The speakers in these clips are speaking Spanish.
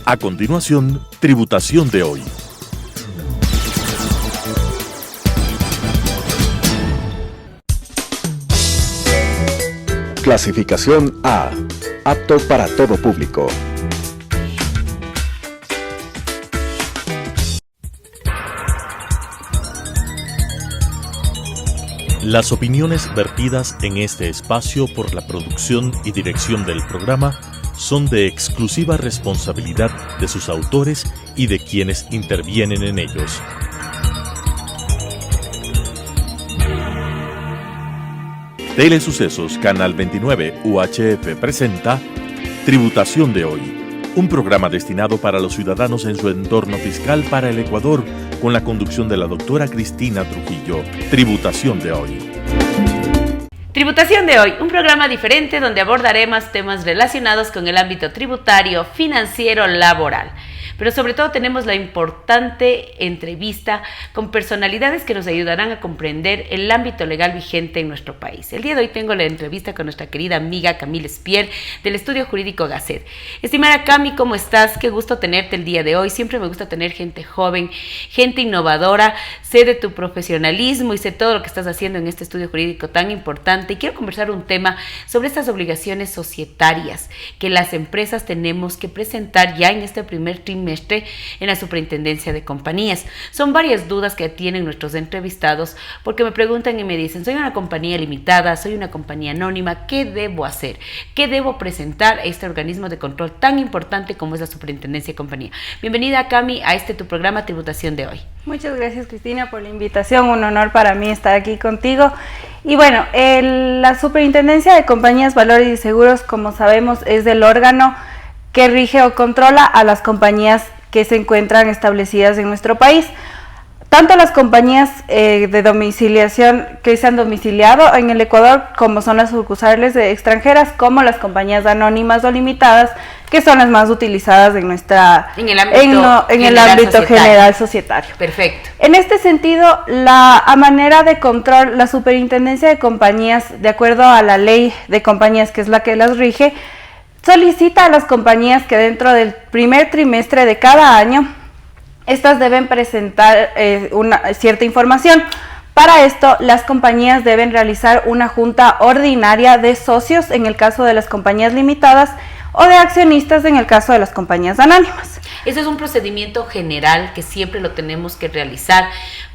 A continuación, Tributación de hoy. Clasificación A. Apto para todo público. Las opiniones vertidas en este espacio por la producción y dirección del programa son de exclusiva responsabilidad de sus autores y de quienes intervienen en ellos. Telesucesos Canal 29 UHF presenta Tributación de hoy, un programa destinado para los ciudadanos en su entorno fiscal para el Ecuador, con la conducción de la doctora Cristina Trujillo. Tributación de hoy. Tributación de hoy, un programa diferente donde abordaremos temas relacionados con el ámbito tributario, financiero, laboral. Pero sobre todo tenemos la importante entrevista con personalidades que nos ayudarán a comprender el ámbito legal vigente en nuestro país. El día de hoy tengo la entrevista con nuestra querida amiga Camille Espier del Estudio Jurídico Gasset. Estimada Cami, ¿cómo estás? Qué gusto tenerte el día de hoy. Siempre me gusta tener gente joven, gente innovadora. Sé de tu profesionalismo y sé todo lo que estás haciendo en este estudio jurídico tan importante. Y quiero conversar un tema sobre estas obligaciones societarias que las empresas tenemos que presentar ya en este primer trimestre en la Superintendencia de Compañías. Son varias dudas que tienen nuestros entrevistados porque me preguntan y me dicen: soy una compañía limitada, soy una compañía anónima, ¿qué debo hacer? ¿Qué debo presentar a este organismo de control tan importante como es la Superintendencia de Compañía? Bienvenida, Cami, a tu programa Tributación de hoy. Muchas gracias, Cristina, por la invitación. Un honor para mí estar aquí contigo. Y bueno, la Superintendencia de Compañías, Valores y Seguros, como sabemos, es el órgano que rige o controla a las compañías que se encuentran establecidas en nuestro país. Tanto las compañías de domiciliación que se han domiciliado en el Ecuador, como son las sucursales extranjeras, como las compañías anónimas o limitadas, que son las más utilizadas en el ámbito general societario. Perfecto. En este sentido, a manera de control, la Superintendencia de Compañías, de acuerdo a la ley de compañías, que es la que las rige, solicita a las compañías que dentro del primer trimestre de cada año, estas deben presentar una cierta información. Para esto, las compañías deben realizar una junta ordinaria de socios en el caso de las compañías limitadas o de accionistas en el caso de las compañías anónimas. Ese es un procedimiento general que siempre lo tenemos que realizar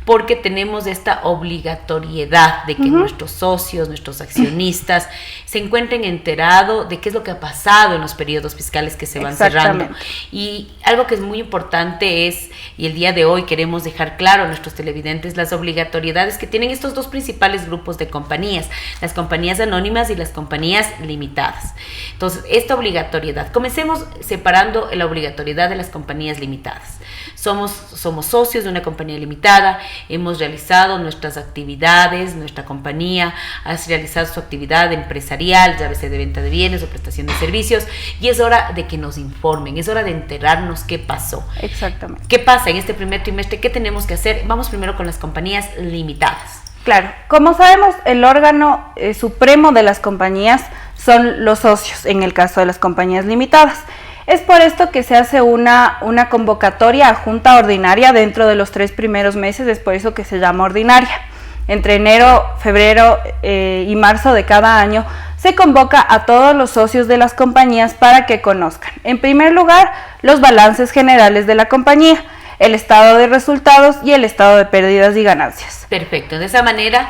porque tenemos esta obligatoriedad de que nuestros socios, nuestros accionistas se encuentren enterados de qué es lo que ha pasado en los periodos fiscales que se van cerrando. Y algo que es muy importante es, y el día de hoy queremos dejar claro a nuestros televidentes, las obligatoriedades que tienen estos dos principales grupos de compañías, las compañías anónimas y las compañías limitadas. Entonces, esta obligatoriedad, comencemos separando la obligatoriedad de las compañías limitadas. Somos socios de una compañía limitada, hemos realizado nuestras actividades, nuestra compañía ha realizado su actividad empresarial, llámese de venta de bienes o prestación de servicios, y es hora de que nos informen, es hora de enterarnos qué pasó. Exactamente. ¿Qué pasa en este primer trimestre? ¿Qué tenemos que hacer? Vamos primero con las compañías limitadas. Claro, como sabemos, el órgano supremo de las compañías son los socios, en el caso de las compañías limitadas. Es por esto que se hace una convocatoria a junta ordinaria dentro de los 3 primeros meses, es por eso que se llama ordinaria. Entre enero, febrero y marzo de cada año se convoca a todos los socios de las compañías para que conozcan, en primer lugar, los balances generales de la compañía, el estado de resultados y el estado de pérdidas y ganancias. Perfecto, de esa manera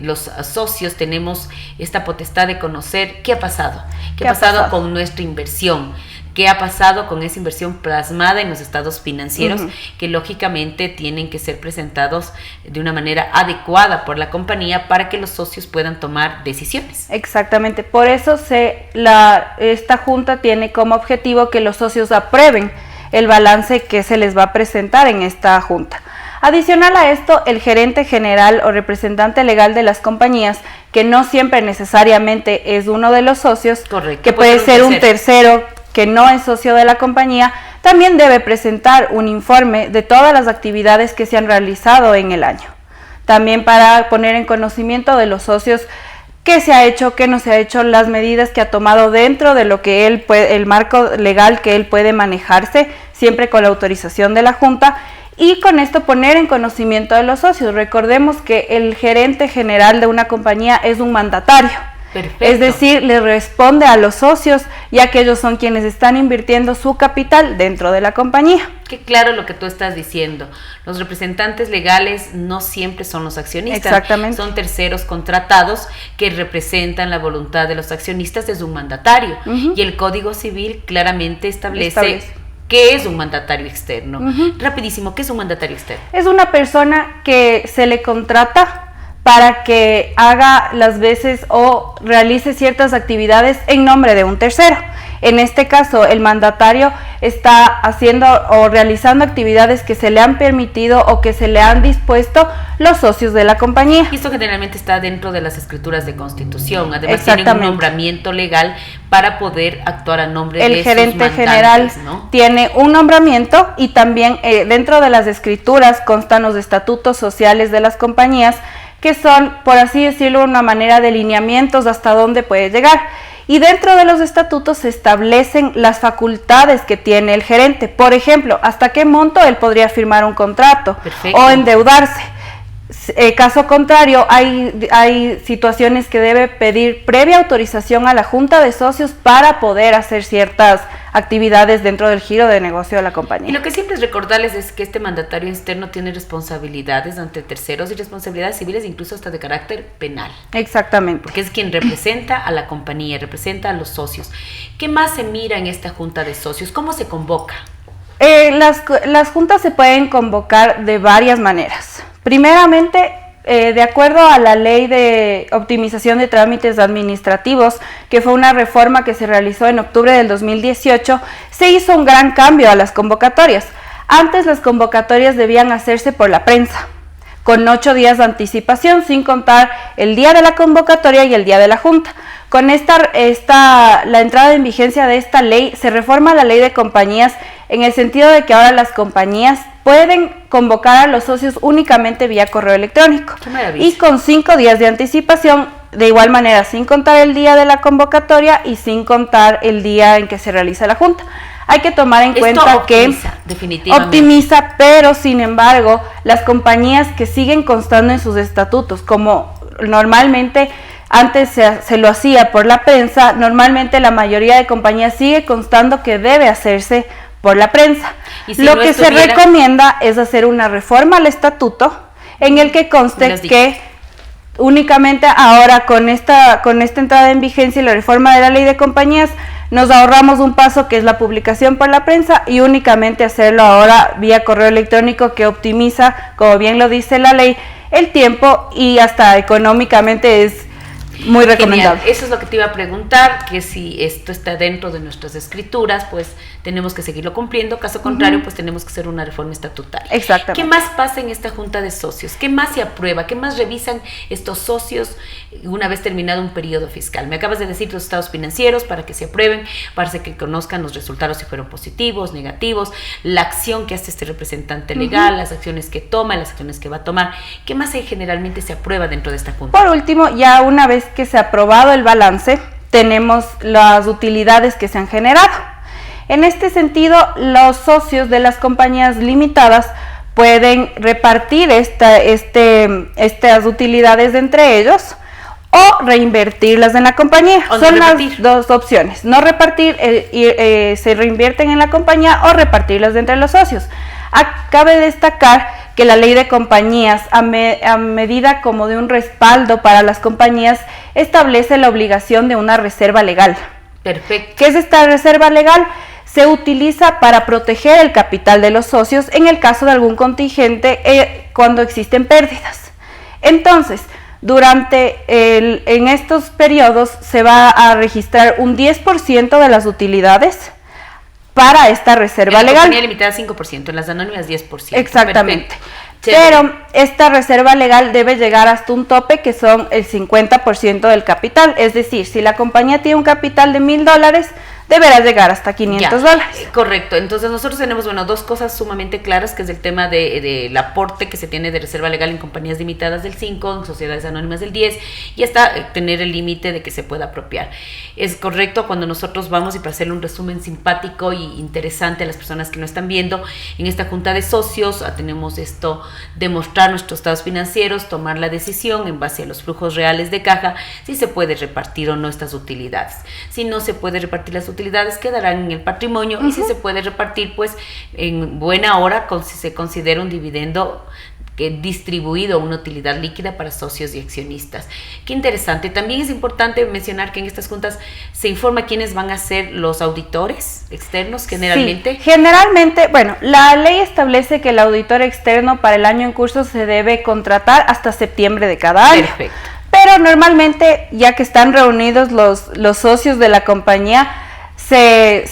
los socios tenemos esta potestad de conocer qué ha pasado, qué ha pasado con nuestra inversión, qué ha pasado con esa inversión plasmada en los estados financieros, que lógicamente tienen que ser presentados de una manera adecuada por la compañía para que los socios puedan tomar decisiones. Exactamente, por eso esta junta tiene como objetivo que los socios aprueben el balance que se les va a presentar en esta junta. Adicional a esto, el gerente general o representante legal de las compañías, que no siempre necesariamente es uno de los socios, correcto, que puede ser un tercero que no es socio de la compañía, también debe presentar un informe de todas las actividades que se han realizado en el año. También para poner en conocimiento de los socios qué se ha hecho, qué no se ha hecho, las medidas que ha tomado dentro de lo que él puede, el marco legal que él puede manejarse, siempre con la autorización de la Junta, y con esto poner en conocimiento de los socios. Recordemos que el gerente general de una compañía es un mandatario. Perfecto. Es decir, le responde a los socios, ya que ellos son quienes están invirtiendo su capital dentro de la compañía. Qué claro lo que tú estás diciendo. Los representantes legales no siempre son los accionistas. Exactamente. Son terceros contratados que representan la voluntad de los accionistas desde un mandatario. Y el Código Civil claramente establece qué es un mandatario externo. Rapidísimo, ¿qué es un mandatario externo? Es una persona que se le contrata para que haga las veces o realice ciertas actividades en nombre de un tercero. En este caso, el mandatario está haciendo o realizando actividades que se le han permitido o que se le han dispuesto los socios de la compañía. Y esto generalmente está dentro de las escrituras de constitución. Además, tienen un nombramiento legal para poder actuar a nombre de sus mandantes. El gerente general, ¿no?, tiene un nombramiento, y también dentro de las escrituras constan los estatutos sociales de las compañías, que son, por así decirlo, una manera de lineamientos hasta dónde puede llegar. Y dentro de los estatutos se establecen las facultades que tiene el gerente. Por ejemplo, hasta qué monto él podría firmar un contrato. Perfecto. O endeudarse. Caso contrario, hay situaciones que debe pedir previa autorización a la Junta de Socios para poder hacer ciertas actividades dentro del giro de negocio de la compañía. Y lo que siempre es recordarles es que este mandatario externo tiene responsabilidades ante terceros y responsabilidades civiles, incluso hasta de carácter penal. Exactamente. Porque es quien representa a la compañía, representa a los socios. ¿Qué más se mira en esta Junta de Socios? ¿Cómo se convoca? Las juntas se pueden convocar de varias maneras. Primeramente, de acuerdo a la Ley de Optimización de Trámites Administrativos, que fue una reforma que se realizó en octubre del 2018, se hizo un gran cambio a las convocatorias. Antes las convocatorias debían hacerse por la prensa, con 8 días de anticipación, sin contar el día de la convocatoria y el día de la junta. Con la entrada en vigencia de esta ley, se reforma la ley de compañías en el sentido de que ahora las compañías pueden convocar a los socios únicamente vía correo electrónico. ¡Qué maravilla! Y con 5 días de anticipación, de igual manera, sin contar el día de la convocatoria y sin contar el día en que se realiza la junta. Hay que tomar en cuenta que optimiza, pero sin embargo, las compañías que siguen constando en sus estatutos, como normalmente antes se lo hacía por la prensa, normalmente la mayoría de compañías sigue constando que debe hacerse por la prensa. Lo que se recomienda es hacer una reforma al estatuto en el que conste que únicamente ahora con esta entrada en vigencia y la reforma de la ley de compañías nos ahorramos un paso, que es la publicación por la prensa, y únicamente hacerlo ahora vía correo electrónico, que optimiza, como bien lo dice la ley, el tiempo y hasta económicamente es muy recomendable. Genial. Eso es lo que te iba a preguntar, que si esto está dentro de nuestras escrituras, pues tenemos que seguirlo cumpliendo. Caso contrario, pues tenemos que hacer una reforma estatutaria. Exactamente. ¿Qué más pasa en esta Junta de Socios? ¿Qué más se aprueba? ¿Qué más revisan estos socios una vez terminado un periodo fiscal? Me acabas de decir los estados financieros para que se aprueben, para que conozcan los resultados, si fueron positivos, negativos, la acción que hace este representante legal, las acciones que toma, las acciones que va a tomar. ¿Qué más generalmente se aprueba dentro de esta Junta? Por último, ya una vez que se ha aprobado el balance, tenemos las utilidades que se han generado. En este sentido, los socios de las compañías limitadas pueden repartir estas utilidades entre ellos o reinvertirlas en la compañía. Son las dos opciones: no repartir, se reinvierten en la compañía, o repartirlas entre los socios. Cabe destacar que la ley de compañías, a medida como de un respaldo para las compañías, establece la obligación de una reserva legal. Perfecto. ¿Qué es esta reserva legal? Se utiliza para proteger el capital de los socios en el caso de algún contingente cuando existen pérdidas. Entonces, en estos periodos se va a registrar un 10% de las utilidades para esta reserva legal. En la compañía limitada 5%, en las anónimas 10%. Exactamente. Pero esta reserva legal debe llegar hasta un tope, que son el 50% del capital. Es decir, si la compañía tiene un capital de $1,000, deberá llegar hasta $500. Correcto. Entonces nosotros tenemos, dos cosas sumamente claras, que es el tema del aporte que se tiene de reserva legal en compañías limitadas del 5, en sociedades anónimas del 10, y hasta tener el límite de que se pueda apropiar. Es correcto cuando nosotros vamos, y para hacerle un resumen simpático y interesante a las personas que no están viendo, en esta junta de socios tenemos esto de mostrar nuestros estados financieros, tomar la decisión en base a los flujos reales de caja, si se puede repartir o no estas utilidades. Si no se puede repartir las utilidades, quedarán en el patrimonio, y si se puede repartir, pues en buena hora, si se considera un dividendo distribuido, una utilidad líquida para socios y accionistas. Qué interesante. También es importante mencionar que en estas juntas se informa quiénes van a ser los auditores externos generalmente. Sí, generalmente, la ley establece que el auditor externo para el año en curso se debe contratar hasta septiembre de cada año. Perfecto. Pero normalmente, ya que están reunidos los socios de la compañía, se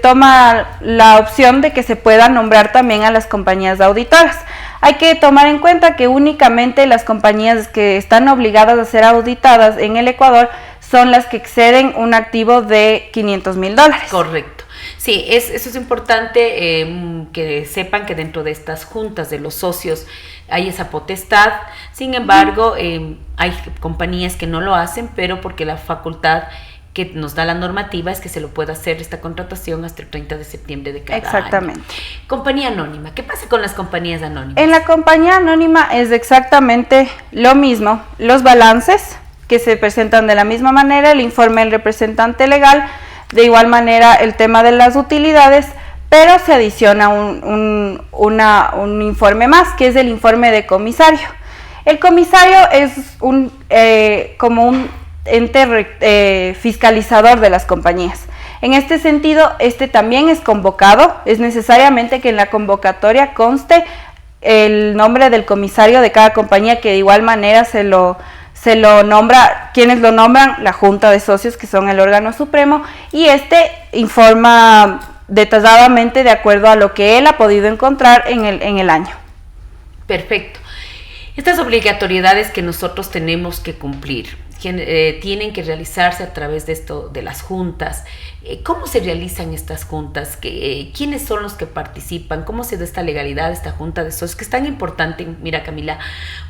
toma la opción de que se pueda nombrar también a las compañías auditoras. Hay que tomar en cuenta que únicamente las compañías que están obligadas a ser auditadas en el Ecuador son las que exceden un activo de $500,000. Correcto. Sí, eso es importante, que sepan que dentro de estas juntas de los socios hay esa potestad. Sin embargo, hay compañías que no lo hacen, pero porque la facultad que nos da la normativa es que se lo pueda hacer esta contratación hasta el 30 de septiembre de cada Exactamente. año. Compañía anónima. ¿Qué pasa con las compañías anónimas? En la compañía anónima es exactamente lo mismo. Los balances que se presentan de la misma manera, el informe del representante legal, de igual manera el tema de las utilidades, pero se adiciona un informe más, que es el informe de comisario. El comisario es como un ente fiscalizador de las compañías. En este sentido, también es convocado. Es necesariamente que en la convocatoria conste el nombre del comisario de cada compañía, que de igual manera se lo nombra, quienes lo nombran, la Junta de Socios, que son el órgano supremo, y informa detalladamente de acuerdo a lo que él ha podido encontrar en el año. Perfecto. Estas obligatoriedades que nosotros tenemos que cumplir tienen que realizarse a través de las juntas. ¿Cómo se realizan estas juntas? ¿Quiénes son los que participan? ¿Cómo se da esta legalidad, esta junta de socios? Que es tan importante, mira, Camila,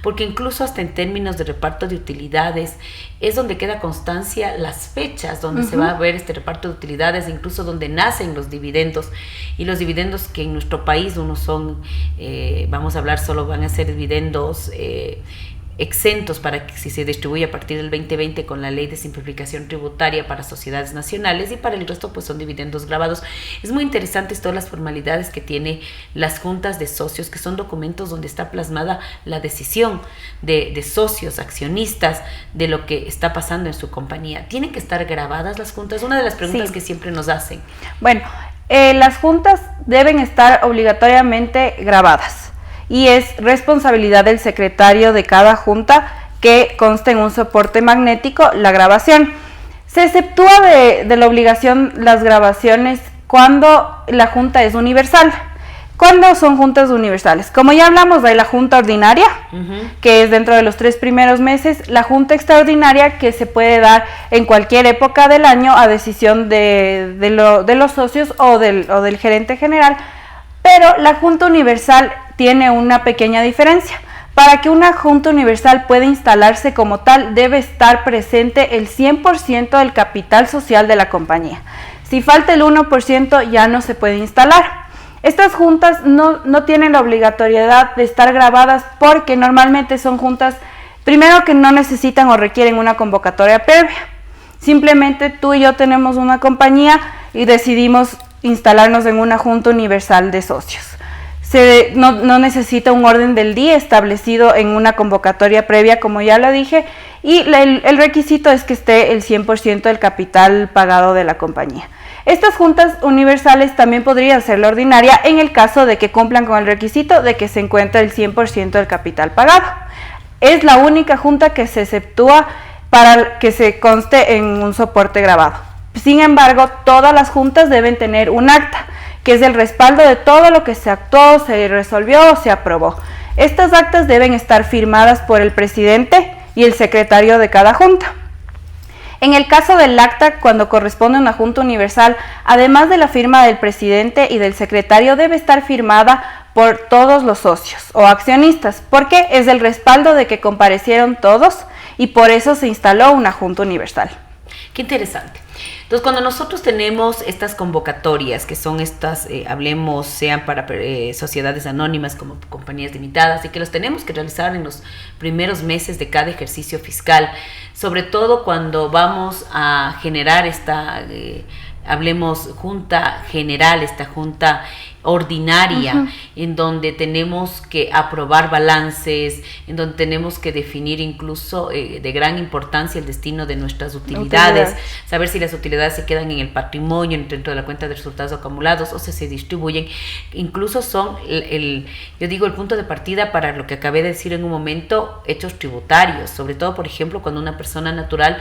porque incluso hasta en términos de reparto de utilidades es donde queda constancia las fechas donde se va a ver este reparto de utilidades, incluso donde nacen los dividendos, y los dividendos que en nuestro país unos son, vamos a hablar, solo van a ser dividendos exentos para que si se distribuye a partir del 2020 con la ley de simplificación tributaria para sociedades nacionales, y para el resto pues son dividendos grabados. Es muy interesante todas las formalidades que tiene las juntas de socios, que son documentos donde está plasmada la decisión de socios, accionistas, de lo que está pasando en su compañía. ¿Tienen que estar grabadas las juntas? Una de las preguntas que siempre nos hacen. Bueno, las juntas deben estar obligatoriamente grabadas, y es responsabilidad del secretario de cada junta que conste en un soporte magnético la grabación. Se exceptúa de la obligación las grabaciones cuando la junta es universal. ¿Cuándo son juntas universales? Como ya hablamos, hay la junta ordinaria, que es dentro de los 3 primeros meses, la junta extraordinaria, que se puede dar en cualquier época del año a decisión de los socios o del gerente general, pero la junta universal tiene una pequeña diferencia. Para que una junta universal pueda instalarse como tal, debe estar presente el 100% del capital social de la compañía. Si falta el 1%, ya no se puede instalar. Estas juntas no tienen la obligatoriedad de estar grabadas, porque normalmente son juntas, primero, que no necesitan o requieren una convocatoria previa. Simplemente tú y yo tenemos una compañía y decidimos instalarnos en una junta universal de socios. No necesita un orden del día establecido en una convocatoria previa, como ya lo dije, y el requisito es que esté el 100% del capital pagado de la compañía. Estas juntas universales también podrían ser la ordinaria en el caso de que cumplan con el requisito de que se encuentre el 100% del capital pagado. Es la única junta que se exceptúa para que se conste en un soporte grabado. Sin embargo, todas las juntas deben tener un acta, que es el respaldo de todo lo que se actuó, se resolvió o se aprobó. Estas actas deben estar firmadas por el presidente y el secretario de cada junta. En el caso del acta, cuando corresponde a una junta universal, además de la firma del presidente y del secretario, debe estar firmada por todos los socios o accionistas, porque es el respaldo de que comparecieron todos y por eso se instaló una junta universal. Qué interesante. Entonces, cuando nosotros tenemos estas convocatorias, que son estas, hablemos, sean para sociedades anónimas como compañías limitadas, y que los tenemos que realizar en los primeros meses de cada ejercicio fiscal, sobre todo cuando vamos a generar esta, hablemos, junta general, esta junta ordinaria, en donde tenemos que aprobar balances, en donde tenemos que definir incluso de gran importancia el destino de nuestras utilidades, saber si las utilidades se quedan en el patrimonio, dentro de la cuenta de resultados acumulados, o si se distribuyen. Incluso son yo digo, el punto de partida para lo que acabé de decir en un momento, hechos tributarios, sobre todo, por ejemplo, cuando una persona natural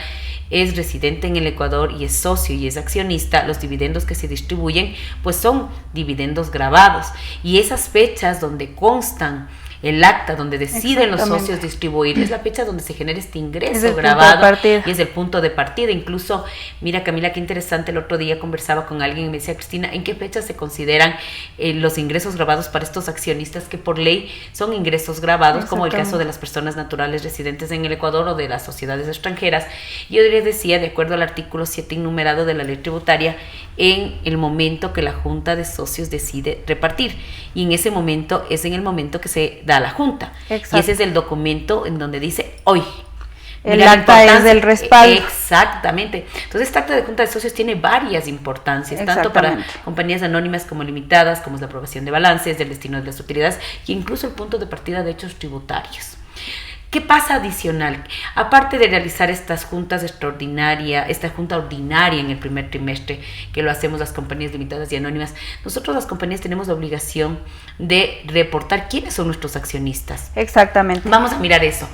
es residente en el Ecuador y es socio y es accionista, los dividendos que se distribuyen pues son dividendos grabados, y esas fechas donde constan el acta, donde deciden los socios distribuir, es la fecha donde se genera este ingreso grabado y es el punto de partida. Incluso, mira, Camila, qué interesante, el otro día conversaba con alguien y me decía, Cristina, ¿en qué fecha se consideran los ingresos grabados para estos accionistas que por ley son ingresos grabados, como el caso de las personas naturales residentes en el Ecuador o de las sociedades extranjeras? Yo les decía, de acuerdo al artículo 7 enumerado de la ley tributaria, en el momento que la junta de socios decide repartir, y en ese momento es en el momento que se da la junta. Exacto. Y ese es el documento en donde dice hoy. El acta es del respaldo. Exactamente. Entonces, esta acta de junta de socios tiene varias importancias, tanto para compañías anónimas como limitadas, como es la aprobación de balances, del destino de las utilidades, e incluso el punto de partida de hechos tributarios. ¿Qué pasa adicional? Aparte de realizar estas juntas extraordinarias, esta junta ordinaria en el primer trimestre, que lo hacemos las compañías limitadas y anónimas, nosotros las compañías tenemos la obligación de reportar quiénes son nuestros accionistas. Exactamente. Vamos a mirar eso.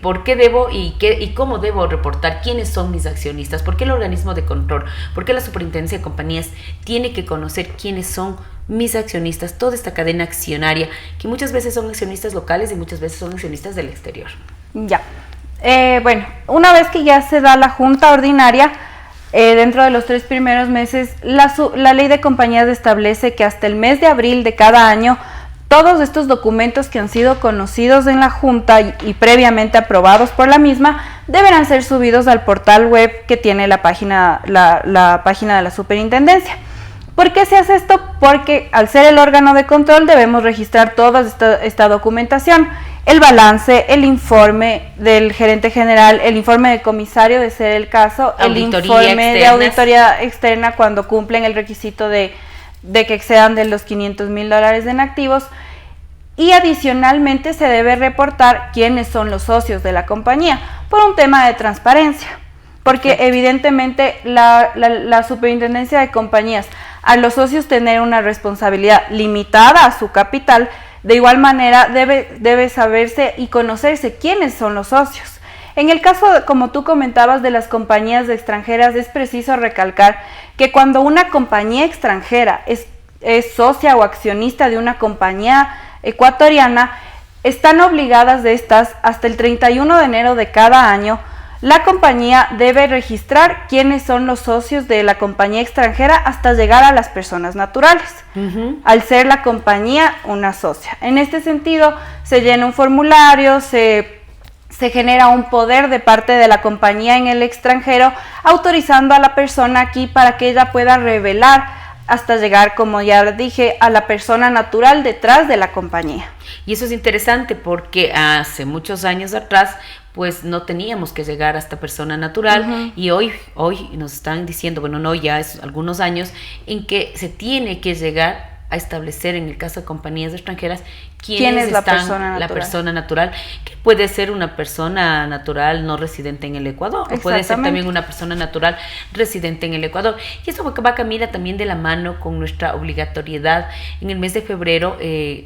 ¿Por qué debo y cómo debo reportar quiénes son mis accionistas? ¿Por qué el organismo de control? ¿Por qué la superintendencia de compañías tiene que conocer quiénes son mis accionistas? Toda esta cadena accionaria, que muchas veces son accionistas locales y muchas veces son accionistas del exterior. Ya. Bueno, una vez que ya se da la junta ordinaria, dentro de los 3 primeros meses, la ley de compañías establece que hasta el mes de abril de cada año, todos estos documentos que han sido conocidos en la Junta y previamente aprobados por la misma deberán ser subidos al portal web que tiene la página de la Superintendencia. ¿Por qué se hace esto? Porque al ser el órgano de control debemos registrar toda esta documentación, el balance, el informe del gerente general, el informe de comisario de ser el caso, el informe de auditoría externa cuando cumplen el requisito de que excedan de los $500,000 en activos, y adicionalmente se debe reportar quiénes son los socios de la compañía por un tema de transparencia, porque evidentemente la Superintendencia de Compañías, a los socios tener una responsabilidad limitada a su capital, de igual manera debe saberse y conocerse quiénes son los socios. En el caso, como tú comentabas, de las compañías extranjeras, es preciso recalcar que cuando una compañía extranjera es socia o accionista de una compañía ecuatoriana, están obligadas de estas hasta el 31 de enero de cada año. La compañía debe registrar quiénes son los socios de la compañía extranjera hasta llegar a las personas naturales, al ser la compañía una socia. En este sentido, se llena un formulario, se genera un poder de parte de la compañía en el extranjero, autorizando a la persona aquí para que ella pueda revelar hasta llegar, como ya dije, a la persona natural detrás de la compañía. Y eso es interesante porque hace muchos años atrás pues no teníamos que llegar a esta persona natural, y hoy nos están diciendo, bueno, no, ya es algunos años en que se tiene que llegar a establecer, en el caso de compañías extranjeras, quién es la persona natural, que puede ser una persona natural no residente en el Ecuador, o puede ser también una persona natural residente en el Ecuador. Y eso va, Camila, también de la mano con nuestra obligatoriedad en el mes de febrero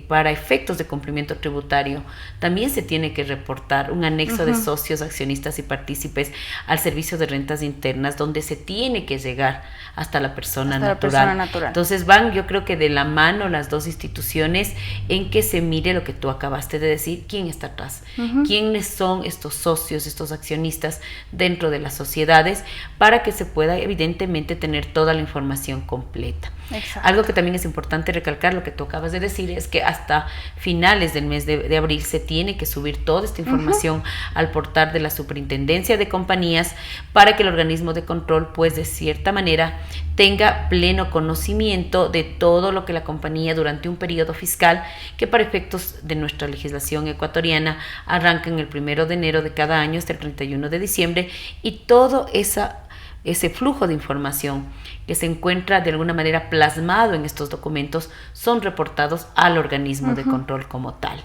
para efectos de cumplimiento tributario. También se tiene que reportar un anexo de socios, accionistas y partícipes al servicio de rentas internas, donde se tiene que llegar hasta la persona natural. Entonces van, yo creo que de la mano las dos instituciones en que se mire lo que tú acabaste de decir, quién está atrás, quiénes son estos socios, estos accionistas dentro de las sociedades, para que se pueda evidentemente tener toda la información completa. Exacto. Algo que también es importante recalcar, lo que tú acabas de decir, es que hasta finales del mes de abril se tiene que subir toda esta información al portal de la Superintendencia de Compañías, para que el organismo de control, pues de cierta manera, tenga pleno conocimiento de todo lo que la compañía durante un periodo fiscal, que para efectos de nuestra legislación ecuatoriana arranca en el 1 de enero de cada año hasta el 31 de diciembre, y todo ese flujo de información que se encuentra de alguna manera plasmado en estos documentos son reportados al organismo de control como tal.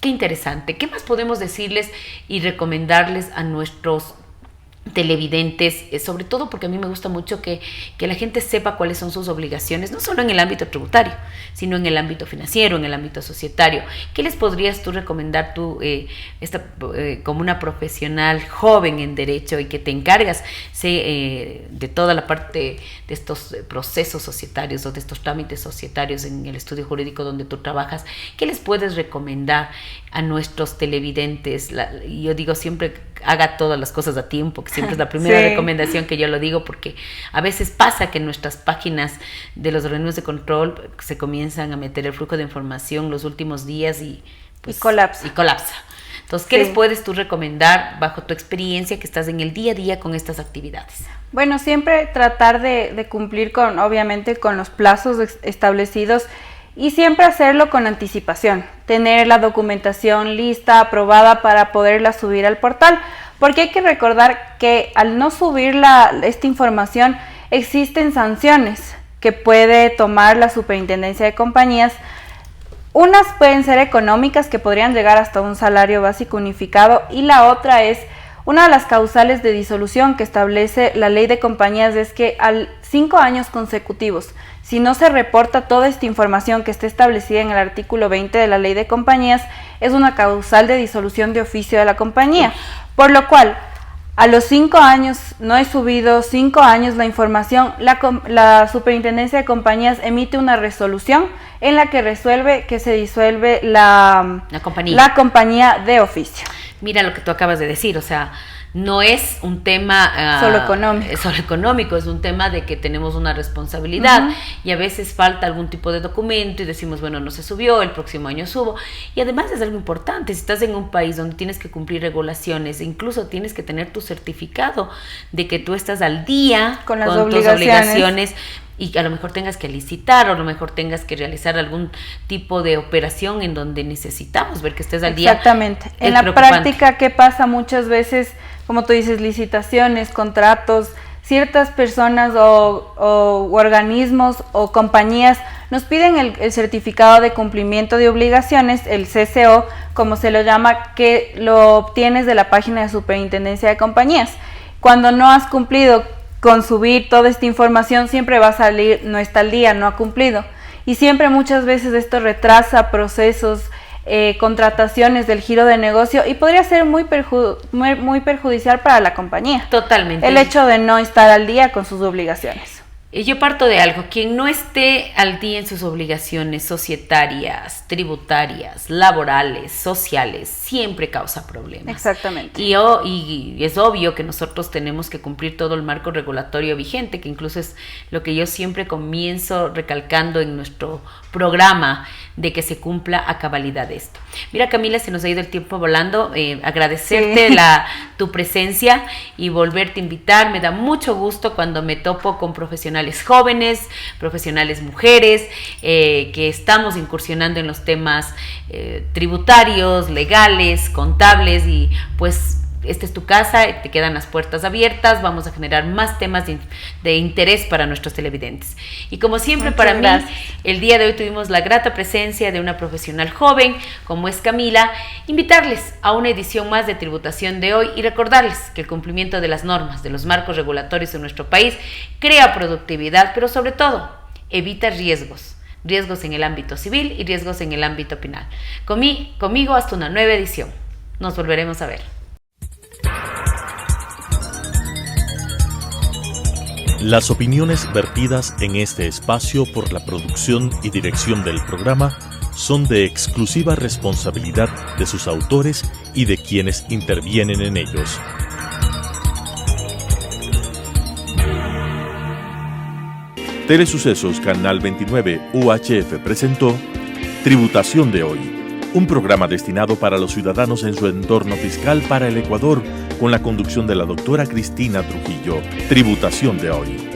Qué interesante. ¿Qué más podemos decirles y recomendarles a nuestros televidentes, sobre todo porque a mí me gusta mucho que la gente sepa cuáles son sus obligaciones, no solo en el ámbito tributario, sino en el ámbito financiero, en el ámbito societario? ¿Qué les podrías tú recomendar como una profesional joven en derecho y que te encargas de toda la parte de estos procesos societarios o de estos trámites societarios en el estudio jurídico donde tú trabajas? ¿Qué les puedes recomendar a nuestros televidentes? Yo digo siempre, haga todas las cosas a tiempo, que siempre es la primera recomendación que yo lo digo, porque a veces pasa que en nuestras páginas de los organismos de control se comienzan a meter el flujo de información los últimos días y colapsa. Entonces, ¿qué les puedes tú recomendar bajo tu experiencia que estás en el día a día con estas actividades? Bueno, siempre tratar de cumplir obviamente con los plazos establecidos, y siempre hacerlo con anticipación, tener la documentación lista, aprobada, para poderla subir al portal, porque hay que recordar que al no subir esta información existen sanciones que puede tomar la Superintendencia de Compañías. Unas pueden ser económicas, que podrían llegar hasta un salario básico unificado, y la otra es una de las causales de disolución que establece la ley de compañías, es que al 5 años consecutivos, si no se reporta toda esta información que está establecida en el artículo 20 de la ley de compañías, es una causal de disolución de oficio de la compañía. Por lo cual, a los 5 años, no he subido 5 años la información, la Superintendencia de Compañías emite una resolución en la que resuelve que se disuelve la compañía de oficio. Mira lo que tú acabas de decir, o sea, no es un tema solo económico, es un tema de que tenemos una responsabilidad, y a veces falta algún tipo de documento y decimos, bueno, no se subió, el próximo año subo. Y además es algo importante, si estás en un país donde tienes que cumplir regulaciones, incluso tienes que tener tu certificado de que tú estás al día con tus obligaciones, y a lo mejor tengas que licitar, o a lo mejor tengas que realizar algún tipo de operación en donde necesitamos ver que estés al día. Exactamente. En la práctica, ¿qué pasa muchas veces? Como tú dices, licitaciones, contratos, ciertas personas o organismos o compañías nos piden el certificado de cumplimiento de obligaciones, el CCO, como se lo llama, que lo obtienes de la página de Superintendencia de Compañías. Cuando no has cumplido con subir toda esta información, siempre va a salir, no está al día, no ha cumplido. Y siempre, muchas veces, esto retrasa procesos, contrataciones del giro de negocio, y podría ser muy perjudicial para la compañía. Totalmente. El hecho de no estar al día con sus obligaciones. Yo parto de algo: quien no esté al día en sus obligaciones societarias, tributarias, laborales, sociales, siempre causa problemas. Exactamente. Y es obvio que nosotros tenemos que cumplir todo el marco regulatorio vigente, que incluso es lo que yo siempre comienzo recalcando en nuestro programa, de que se cumpla a cabalidad esto. Mira, Camila, se nos ha ido el tiempo volando. Agradecerte tu presencia y volverte a invitar. Me da mucho gusto cuando me topo con profesionales jóvenes, profesionales mujeres, que estamos incursionando en los temas tributarios, legales, contables, y pues esta es tu casa, te quedan las puertas abiertas. Vamos a generar más temas de interés para nuestros televidentes. Y como siempre, muchas para gracias. mí, el día de hoy tuvimos la grata presencia de una profesional joven, como es Camila. Invitarles a una edición más de Tributación de Hoy y recordarles que el cumplimiento de las normas, de los marcos regulatorios en nuestro país, crea productividad, pero sobre todo, evita riesgos en el ámbito civil y riesgos en el ámbito penal. Conmigo hasta una nueva edición. Nos volveremos a ver. Las opiniones vertidas en este espacio por la producción y dirección del programa son de exclusiva responsabilidad de sus autores y de quienes intervienen en ellos. Telesucesos Canal 29 UHF presentó Tributación de Hoy, un programa destinado para los ciudadanos en su entorno fiscal para el Ecuador, con la conducción de la doctora Cristina Trujillo. Tributación de Hoy.